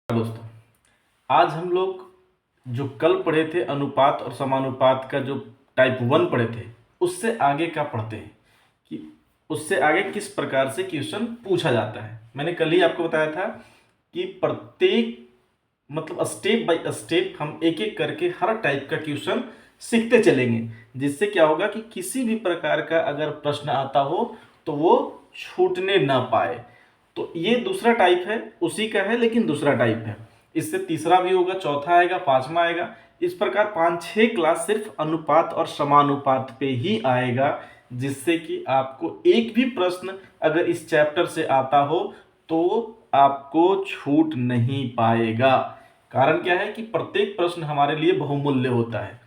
दोस्तों, आज हम लोग जो कल पढ़े थे अनुपात और समानुपात का जो टाइप 1 पढ़े थे, उससे आगे का पढ़ते हैं कि उससे आगे किस प्रकार से क्वेश्चन पूछा जाता है। मैंने कल ही आपको बताया था कि प्रत्येक मतलब स्टेप बाय स्टेप हम एक एक करके हर टाइप का क्वेश्चन सीखते चलेंगे, जिससे क्या होगा कि किसी भी प्रकार का अगर प्रश्न आता हो तो वो छूटने ना पाए। तो ये दूसरा टाइप है, उसी का है लेकिन दूसरा टाइप है। इससे तीसरा भी होगा, चौथा आएगा, पांचवा आएगा। इस प्रकार 5-6 क्लास सिर्फ अनुपात और समानुपात पे ही आएगा, जिससे कि आपको एक भी प्रश्न अगर इस चैप्टर से आता हो तो आपको छूट नहीं पाएगा। कारण क्या है कि प्रत्येक प्रश्न हमारे लिए बहुमूल्य होता है।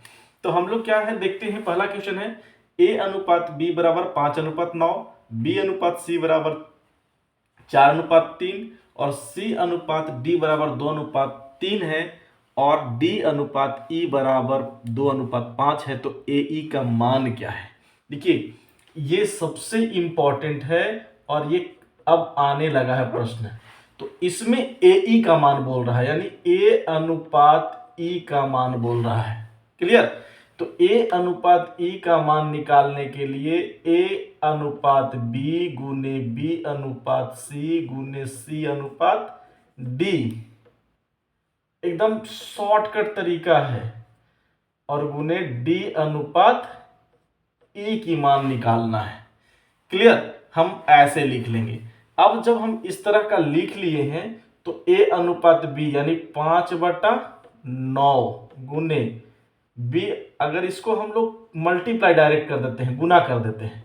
तो हम लोग क्या है देखते हैं। पहला क्वेश्चन है a अनुपात b बराबर 5:9, b अनुपात c बराबर 4:3 और c अनुपात d बराबर 2:3 है और d अनुपात e बराबर 2:5 है। तो ए ई का मान क्या है? देखिए, ये सबसे इंपॉर्टेंट है और ये अब आने लगा है प्रश्न। तो इसमें ए ई का मान बोल रहा है, यानी ए अनुपात ई का मान बोल रहा है। क्लियर? तो ए अनुपात ई का मान निकालने के लिए ए अनुपात बी गुने बी अनुपात सी गुने सी अनुपात डी एकदम शॉर्टकट तरीका है, और गुने डी अनुपात ई की मान निकालना है। क्लियर? हम ऐसे लिख लेंगे। अब जब हम इस तरह का लिख लिए हैं तो ए अनुपात बी यानी 5/9 गुने बी, अगर इसको हम लोग मल्टीप्लाई डायरेक्ट कर देते हैं, गुना कर देते हैं,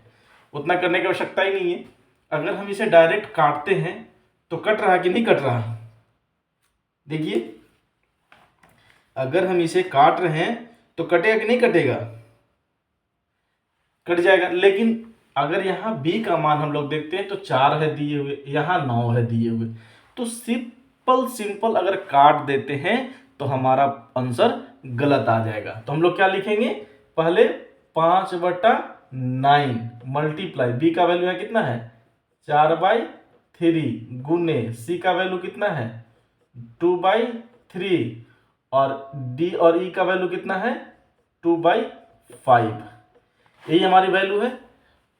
उतना करने की आवश्यकता ही नहीं है। अगर हम इसे डायरेक्ट काटते हैं तो कट रहा कि नहीं कट रहा? देखिए, अगर हम इसे काट रहे हैं तो कटेगा कि नहीं कटेगा? कट जाएगा। लेकिन अगर यहाँ b का मान हम लोग देखते हैं तो 4 है दिए हुए, यहाँ 9 है दिए हुए, तो सिंपल अगर काट देते हैं तो हमारा आंसर गलत आ जाएगा। तो हम लोग क्या लिखेंगे? पहले 5/9 मल्टीप्लाई b का वैल्यू है कितना है? 4/3 गुने c का वैल्यू कितना है? 2/3 और d और e का वैल्यू कितना है? 2/5। यही हमारी वैल्यू है।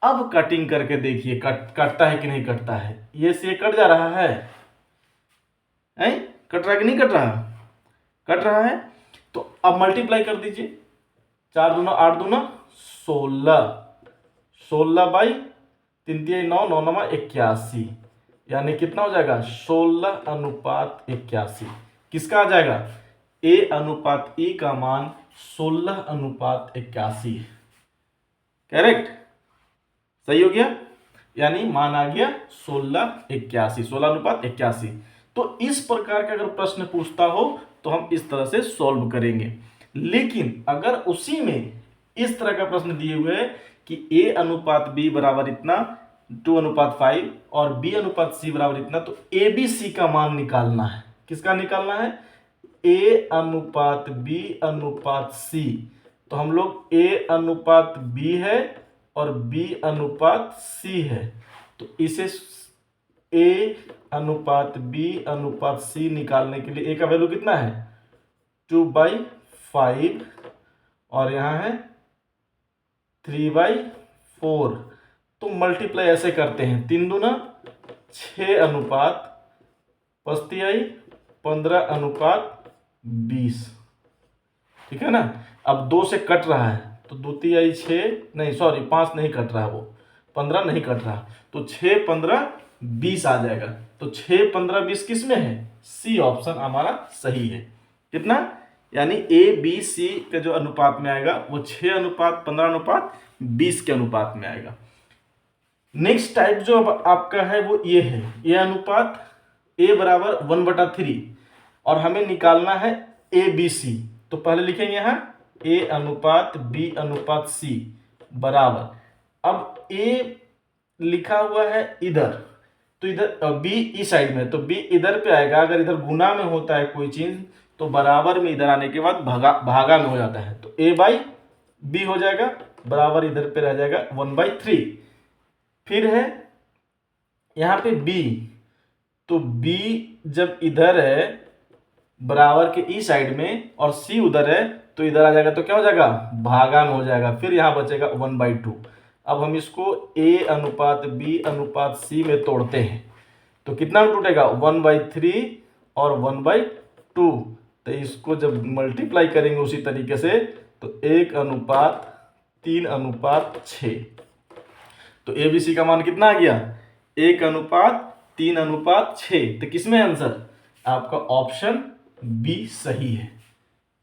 अब कटिंग करके देखिए कटता है कि नहीं कटता है। ये से कट जा रहा है, कट रहा है कि नहीं कट रहा? कट रहा है। तो अब मल्टीप्लाई कर दीजिए। 4 दूना 8 दूना 16, 16/3 9, 9 9 81, यानी कितना हो जाएगा? 16:81। किसका आ जाएगा? ए अनुपात ई का मान 16:81। करेक्ट? सही हो गया, यानी मान आ गया 16:81, 16:81। तो इस प्रकार का अगर प्रश्न पूछता हो तो हम इस तरह से सॉल्व करेंगे। लेकिन अगर उसी में इस तरह का प्रश्न दिए हुए है कि a अनुपात b बराबर इतना 2:5 और b अनुपात c बराबर इतना, तो ए बी सी का मान निकालना है। किसका निकालना है? a अनुपात b अनुपात c। तो हम लोग a अनुपात b है और b अनुपात c है, तो इसे a अनुपात b अनुपात c निकालने के लिए a का वैल्यू कितना है? 2/5 और यहाँ है 3/4। तो मल्टीप्लाई ऐसे करते हैं, 3 दूना 6 अनुपात 15:20। ठीक है ना? अब 2 से कट रहा है तो 2 तिहाई 6, नहीं सॉरी 5 नहीं कट रहा, वो 15 नहीं कट रहा, तो 6 15 20 आ जाएगा। तो 6 15 20 किस में है? सी ऑप्शन हमारा सही है। कितना? यानी ए बी सी का जो अनुपात में आएगा वो 6:15:20 के अनुपात में आएगा। नेक्स्ट टाइप जो अब आपका है वो ये है, ये अनुपात a बराबर 1/3 और हमें निकालना है ए बी सी। तो पहले लिखेंगे यहाँ a अनुपात b अनुपात c बराबर, अब a लिखा हुआ है इधर, तो इधर b इस साइड में, तो b इधर पे आएगा। अगर इधर गुना में होता है कोई चीज तो बराबर में इधर आने के बाद भागा में हो जाता है, तो a/b हो जाएगा, बराबर इधर पे रह जाएगा 1/3। फिर है यहाँ पे b, तो b जब इधर है बराबर के ई साइड में और सी उधर है तो इधर आ जाएगा तो क्या हो जाएगा, भागा में हो जाएगा। फिर यहाँ बचेगा 1/2। अब हम इसको a अनुपात b अनुपात c में तोड़ते हैं तो कितना टूटेगा, 1/3 और 1/2। तो इसको जब मल्टीप्लाई करेंगे उसी तरीके से तो 1/3/6। तो ए बी सी का मान कितना आ गया, 1/3/6। तो किसमें आंसर, आपका ऑप्शन बी सही है।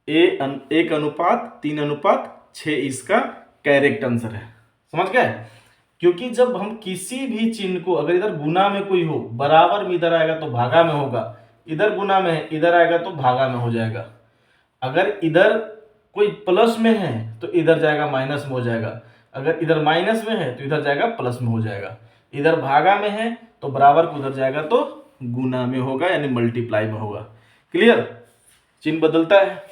1/3/6 इसका करेक्ट आंसर है। समझ गए? क्योंकि जब हम किसी भी चिन्ह को, अगर इधर गुना में कोई हो, बराबर में इधर आएगा तो भागा में होगा, इधर गुना में है इधर आएगा तो भागा में हो जाएगा। अगर इधर कोई प्लस में है तो इधर जाएगा माइनस में हो जाएगा, अगर इधर माइनस में है तो इधर जाएगा प्लस में हो जाएगा, इधर भागा में है तो बराबर को उधर जाएगा तो गुना में होगा, यानी मल्टीप्लाई में होगा। क्लियर? चिन्ह बदलता है।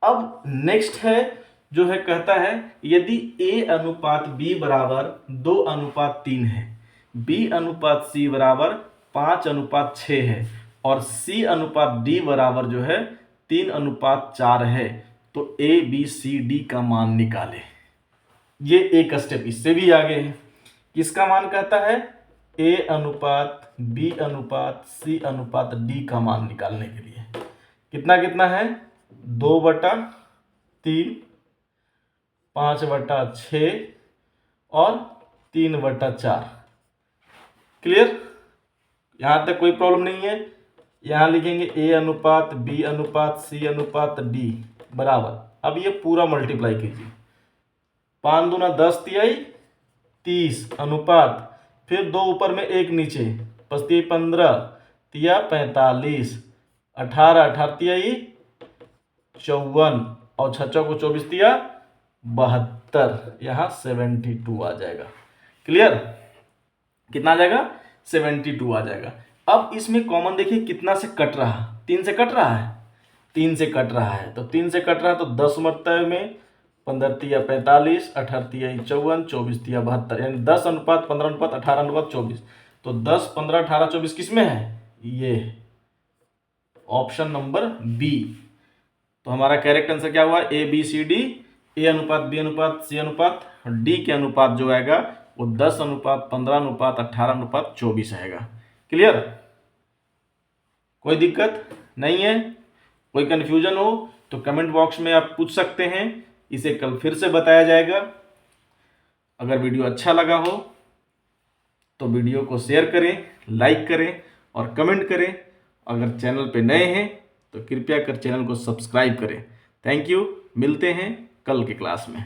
अब नेक्स्ट है जो है, कहता है यदि a अनुपात b बराबर 2:3 है, b अनुपात c बराबर 5:6 है और c अनुपात d बराबर जो है 3:4 है, तो a b c d का मान निकाले। ये एक स्टेप इससे भी आगे है। किसका मान कहता है, a अनुपात b अनुपात c अनुपात d का मान निकालने के लिए। कितना कितना है, 2/3, 5/6 और 3/4। क्लियर? यहां तक कोई प्रॉब्लम नहीं है। यहां लिखेंगे a अनुपात b अनुपात c अनुपात d बराबर, अब ये पूरा मल्टीप्लाई कीजिए, 5 दूना 10 तिहाई 30 अनुपात, फिर 2 ऊपर में 1 नीचे, 5 15 तिया 45, 18 18 तिहाई 54 और 6 को 24 तिया 72, यहाँ 72 आ जाएगा। क्लियर? कितना आ जाएगा, 72 आ जाएगा। अब इसमें कॉमन देखिए कितना से कट रहा, 3 से कट रहा है, 3 से कट रहा है, तो 3 से कट रहा है तो 10 मरतब में 15 तिया 45, 18 तिया 54, 24 तिया 72, यानी 10 अनुपात 15 अनुपात 18 अनुपात 24। तो 10 15 18 24 किसमें है, ये ऑप्शन नंबर बी। तो हमारा करेक्ट आंसर क्या हुआ, ए बी सी डी। ए अनुपात बी अनुपात सी अनुपात डी के अनुपात जो आएगा वो 10 अनुपात 15 अनुपात 18 अनुपात 24 आएगा। क्लियर? कोई दिक्कत नहीं है? कोई कंफ्यूजन हो तो कमेंट बॉक्स में आप पूछ सकते हैं, इसे कल फिर से बताया जाएगा। अगर वीडियो अच्छा लगा हो तो वीडियो को शेयर करें, लाइक करें और कमेंट करें। अगर चैनल पे नए हैं तो कृपया कर चैनल को सब्सक्राइब करें। थैंक यू, मिलते हैं कल की क्लास में।